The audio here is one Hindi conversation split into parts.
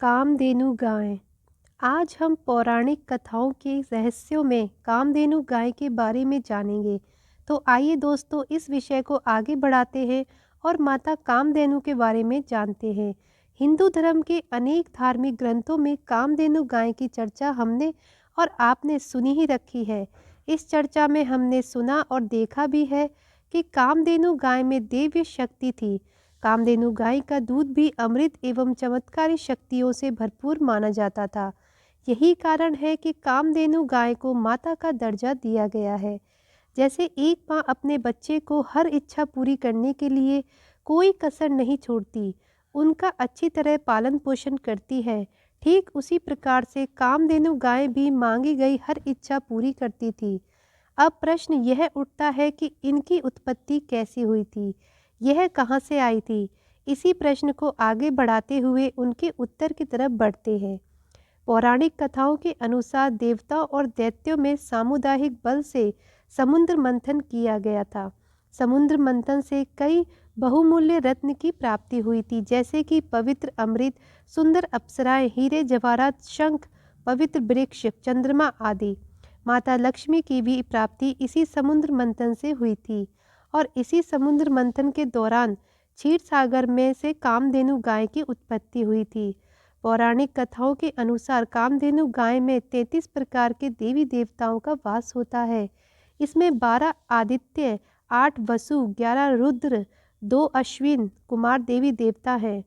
कामधेनु गाय। आज हम पौराणिक कथाओं के रहस्यों में कामधेनु गाय के बारे में जानेंगे। तो आइए दोस्तों, इस विषय को आगे बढ़ाते हैं और माता कामधेनु के बारे में जानते हैं। हिंदू धर्म के अनेक धार्मिक ग्रंथों में कामधेनु गाय की चर्चा हमने और आपने सुनी ही रखी है। इस चर्चा में हमने सुना और देखा भी है कि कामधेनु गाय में दिव्य शक्ति थी। कामधेनु गाय का दूध भी अमृत एवं चमत्कारी शक्तियों से भरपूर माना जाता था। यही कारण है कि कामधेनु गाय को माता का दर्जा दिया गया है। जैसे एक माँ अपने बच्चे को हर इच्छा पूरी करने के लिए कोई कसर नहीं छोड़ती, उनका अच्छी तरह पालन पोषण करती है, ठीक उसी प्रकार से कामधेनु गाय भी मांगी गई हर इच्छा पूरी करती थी। अब प्रश्न यह उठता है कि इनकी उत्पत्ति कैसी हुई थी, यह कहाँ से आई थी। इसी प्रश्न को आगे बढ़ाते हुए उनके उत्तर की तरफ बढ़ते हैं। पौराणिक कथाओं के अनुसार देवताओं और दैत्यों में सामुदायिक बल से समुद्र मंथन किया गया था। समुद्र मंथन से कई बहुमूल्य रत्न की प्राप्ति हुई थी, जैसे कि पवित्र अमृत, सुंदर अप्सराएं, हीरे जवाहरात, शंख, पवित्र वृक्ष, चंद्रमा आदि। माता लक्ष्मी की भी प्राप्ति इसी समुद्र मंथन से हुई थी और इसी समुद्र मंथन के दौरान क्षीर सागर में से कामधेनु गाय की उत्पत्ति हुई थी। पौराणिक कथाओं के अनुसार कामधेनु गाय में 33 प्रकार के देवी देवताओं का वास होता है। इसमें 12 आदित्य, 8 वसु, 11 रुद्र, 2 अश्विन कुमार देवी देवता हैं।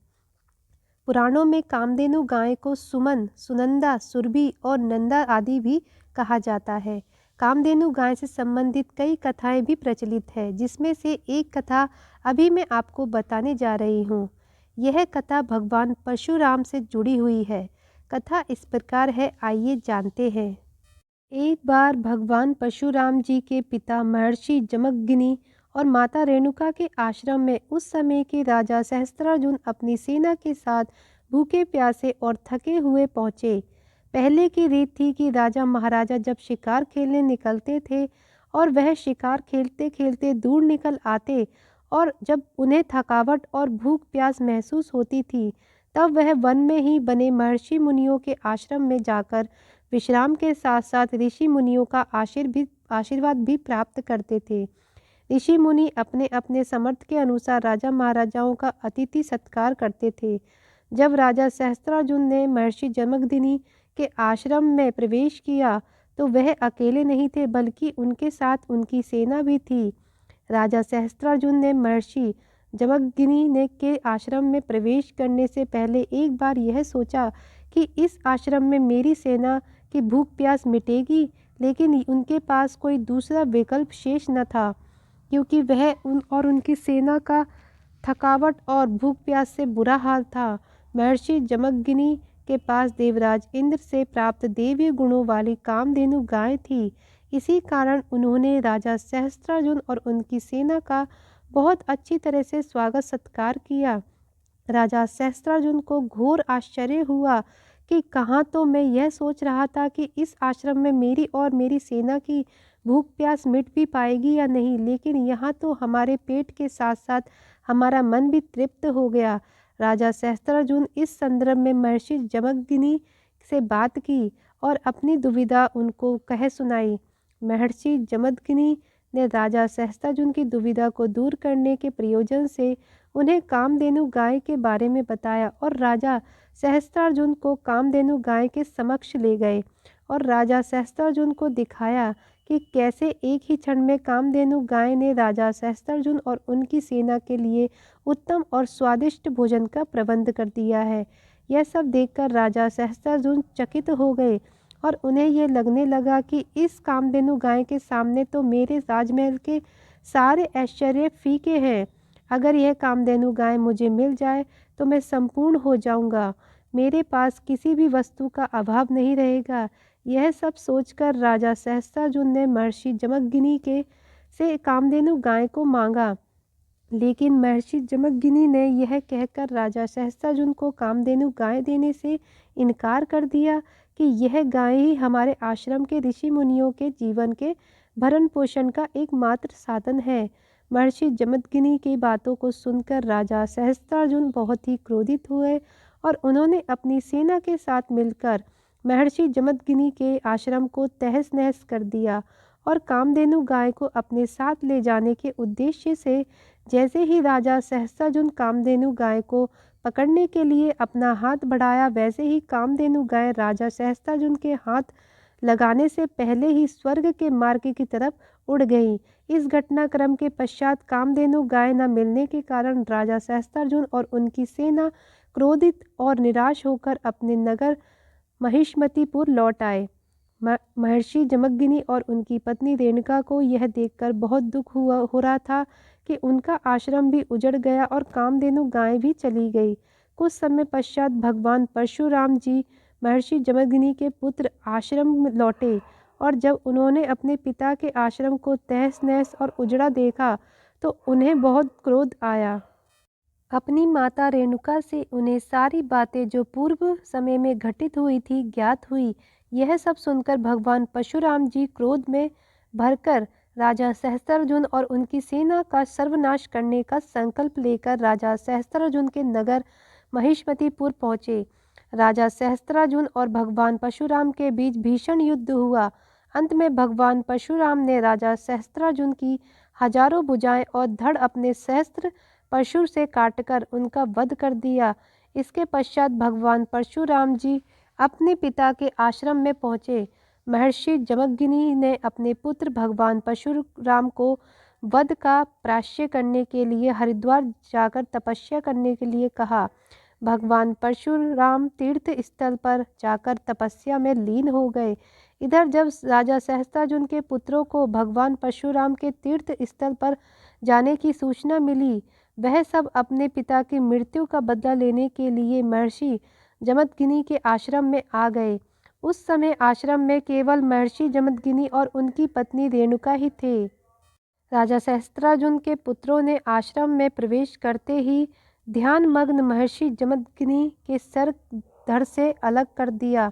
पुराणों में कामधेनु गाय को सुमन, सुनंदा, सुरभि और नंदा आदि भी कहा जाता है। कामधेनु गाय से संबंधित कई कथाएं भी प्रचलित है, जिसमें से एक कथा अभी मैं आपको बताने जा रही हूँ। यह कथा भगवान परशुराम से जुड़ी हुई है। कथा इस प्रकार है, आइए जानते हैं। एक बार भगवान परशुराम जी के पिता महर्षि जमदग्नि और माता रेणुका के आश्रम में उस समय के राजा सहस्त्रार्जुन अपनी सेना के साथ भूखे प्यासे और थके हुए पहुँचे। पहले की रीत थी कि राजा महाराजा जब शिकार खेलने निकलते थे और वह शिकार खेलते खेलते दूर निकल आते और जब उन्हें थकावट और भूख प्यास महसूस होती थी, तब वह वन में ही बने महर्षि मुनियों के आश्रम में जाकर विश्राम के साथ साथ ऋषि मुनियों का आशीर्वाद भी प्राप्त करते थे। ऋषि मुनि अपने अपने समर्थ के अनुसार राजा महाराजाओं का अतिथि सत्कार करते थे। जब राजा सहस्त्रार्जुन ने महर्षि जमदग्नि के आश्रम में प्रवेश किया तो वह अकेले नहीं थे, बल्कि उनके साथ उनकी सेना भी थी। राजा सहस्त्रार्जुन ने महर्षि जमदग्नि ने के आश्रम में प्रवेश करने से पहले एक बार यह सोचा कि इस आश्रम में मेरी सेना की भूख प्यास मिटेगी, लेकिन उनके पास कोई दूसरा विकल्प शेष न था, क्योंकि वह उनकी सेना का थकावट और भूख प्यास से बुरा हाल था। महर्षि जमदग्नि के पास देवराज इंद्र से प्राप्त देवीय गुणों वाली कामधेनु गाय थी। इसी कारण उन्होंने राजा सहस्त्रार्जुन और उनकी सेना का बहुत अच्छी तरह से स्वागत सत्कार किया। राजा सहस्त्रार्जुन को घोर आश्चर्य हुआ कि कहाँ तो मैं यह सोच रहा था कि इस आश्रम में मेरी और मेरी सेना की भूख प्यास मिट भी पाएगी या नहीं, लेकिन यहाँ तो हमारे पेट के साथ साथ हमारा मन भी तृप्त हो गया। राजा सहस्त्रार्जुन इस संदर्भ में महर्षि जमदग्नि से बात की और अपनी दुविधा उनको कह सुनाई। महर्षि जमदग्नि ने राजा सहस्त्रार्जुन की दुविधा को दूर करने के प्रयोजन से उन्हें कामधेनु गाय के बारे में बताया और राजा सहस्त्रार्जुन को कामधेनु गाय के समक्ष ले गए और राजा सहस्त्रार्जुन को दिखाया कि कैसे एक ही क्षण में कामधेनु गाय ने राजा सहस्त्रार्जुन और उनकी सेना के लिए उत्तम और स्वादिष्ट भोजन का प्रबंध कर दिया है। यह सब देखकर राजा सहस्त्रार्जुन चकित हो गए और उन्हें यह लगने लगा कि इस कामधेनु गाय के सामने तो मेरे राजमहल के सारे ऐश्वर्य फीके हैं। अगर यह कामधेनु गाय मुझे मिल जाए तो मैं संपूर्ण हो जाऊंगा, मेरे पास किसी भी वस्तु का अभाव नहीं रहेगा। यह सब सोचकर राजा सहस्त्रार्जुन ने महर्षि जमदग्नि के से कामधेनु गाय को मांगा, लेकिन महर्षि जमदग्नि ने यह कहकर राजा सहस्त्रार्जुन को कामधेनु गाय देने से इनकार कर दिया कि यह गाय ही हमारे आश्रम के ऋषि मुनियों के जीवन के भरण पोषण का एकमात्र साधन है। महर्षि जमदग्नि की बातों को सुनकर राजा सहस्त्रार्जुन बहुत ही क्रोधित हुए और उन्होंने अपनी सेना के साथ मिलकर महर्षि जमदग्नि के आश्रम को तहस नहस कर दिया और कामधेनु गाय को अपने साथ ले जाने के उद्देश्य से जैसे ही राजा सहस्त्रजुन कामधेनु गाय को पकड़ने के लिए अपना हाथ बढ़ाया, वैसे ही कामधेनु गाय राजा सहस्त्रजुन के हाथ लगाने से पहले ही स्वर्ग के मार्ग की तरफ उड़ गई। इस घटनाक्रम के पश्चात कामधेनु गाय न मिलने के कारण राजा सहस्त्रजुन और उनकी सेना क्रोधित और निराश होकर अपने नगर महिष्मतिपुर लौट आए। महर्षि जमदग्नि और उनकी पत्नी रेणुका को यह देखकर बहुत दुख हो रहा था कि उनका आश्रम भी उजड़ गया और कामधेनु गाय भी चली गई। कुछ समय पश्चात भगवान परशुराम जी महर्षि जमदग्नि के पुत्र आश्रम में लौटे और जब उन्होंने अपने पिता के आश्रम को तहस नहस और उजड़ा देखा तो उन्हें बहुत क्रोध आया। अपनी माता रेणुका से उन्हें सारी बातें जो पूर्व समय में घटित हुई थी ज्ञात हुई। यह सब सुनकर भगवान परशुराम जी क्रोध में भरकर राजा सहस्त्रजुन और उनकी सेना का सर्वनाश करने का संकल्प लेकर राजा सहस्त्रजुन के नगर महिष्मतिपुर पहुँचे। राजा सहस्त्रजुन और भगवान परशुराम के बीच भीषण युद्ध हुआ। अंत में भगवान परशुराम ने राजा सहस्त्रजुन की हजारों भुजाएं और धड़ अपने सहस्त्र परशु से काटकर उनका वध कर दिया। इसके पश्चात भगवान परशुराम जी अपने पिता के आश्रम में पहुँचे। महर्षि जमदग्नि ने अपने पुत्र भगवान परशुराम को वध का प्रायश्चित करने के लिए हरिद्वार जाकर तपस्या करने के लिए कहा। भगवान परशुराम तीर्थ स्थल पर जाकर तपस्या में लीन हो गए। इधर जब राजा सहस्त्रजुन के पुत्रों को भगवान परशुराम के तीर्थ स्थल पर जाने की सूचना मिली, वह सब अपने पिता की मृत्यु का बदला लेने के लिए महर्षि जमदग्नि के आश्रम में आ गए। उस समय आश्रम में केवल महर्षि जमदग्नि और उनकी पत्नी रेणुका ही थे। राजा सहस्त्रजुन के पुत्रों ने आश्रम में प्रवेश करते ही ध्यानमग्न महर्षि जमदग्नि के सर धड़ से अलग कर दिया।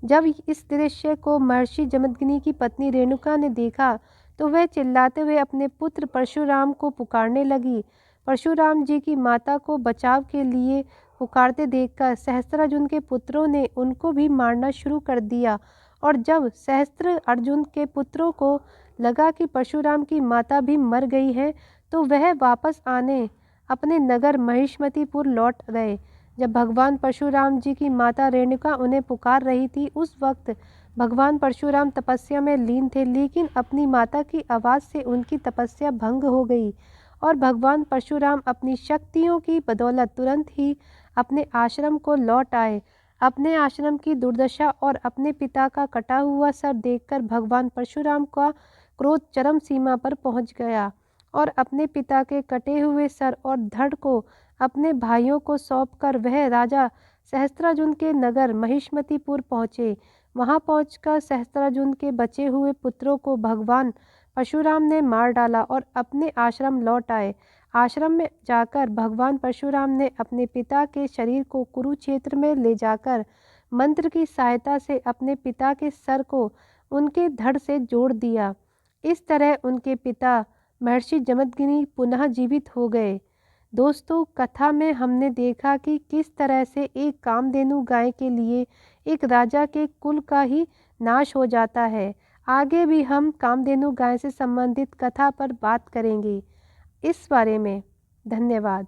जब इस दृश्य को महर्षि जमदग्नि की पत्नी रेणुका ने देखा तो वह चिल्लाते हुए अपने पुत्र परशुराम को पुकारने लगी। परशुराम जी की माता को बचाव के लिए पुकारते देखकर सहस्त्रजुन के पुत्रों ने उनको भी मारना शुरू कर दिया और जब सहस्त्र अर्जुन के पुत्रों को लगा कि परशुराम की माता भी मर गई है तो वह वापस आने अपने नगर महिष्मतिपुर लौट गए। जब भगवान परशुराम जी की माता रेणुका उन्हें पुकार रही थी उस वक्त भगवान परशुराम तपस्या में लीन थे, लेकिन अपनी माता की आवाज़ से उनकी तपस्या भंग हो गई और भगवान परशुराम अपनी शक्तियों की बदौलत तुरंत ही अपने आश्रम को लौट आए। अपने आश्रम की दुर्दशा और अपने पिता का कटा हुआ सर देखकर भगवान परशुराम का क्रोध चरम सीमा पर पहुंच गया और अपने पिता के कटे हुए सर और धड़ को अपने भाइयों को सौंपकर वह राजा सहस्त्रजुन के नगर महिष्मतिपुर पहुँचे। वहाँ पहुँचकर सहस्त्रजुन के बचे हुए पुत्रों को भगवान परशुराम ने मार डाला और अपने आश्रम लौट आए। आश्रम में जाकर भगवान परशुराम ने अपने पिता के शरीर को कुरुक्षेत्र में ले जाकर मंत्र की सहायता से अपने पिता के सर को उनके धड़ से जोड़ दिया। इस तरह उनके पिता महर्षि जमदग्नि पुनः जीवित हो गए। दोस्तों, कथा में हमने देखा कि किस तरह से एक कामधेनु गाय के लिए एक राजा के कुल का ही नाश हो जाता है। आगे भी हम कामधेनु गाय से संबंधित कथा पर बात करेंगे इस बारे में। धन्यवाद।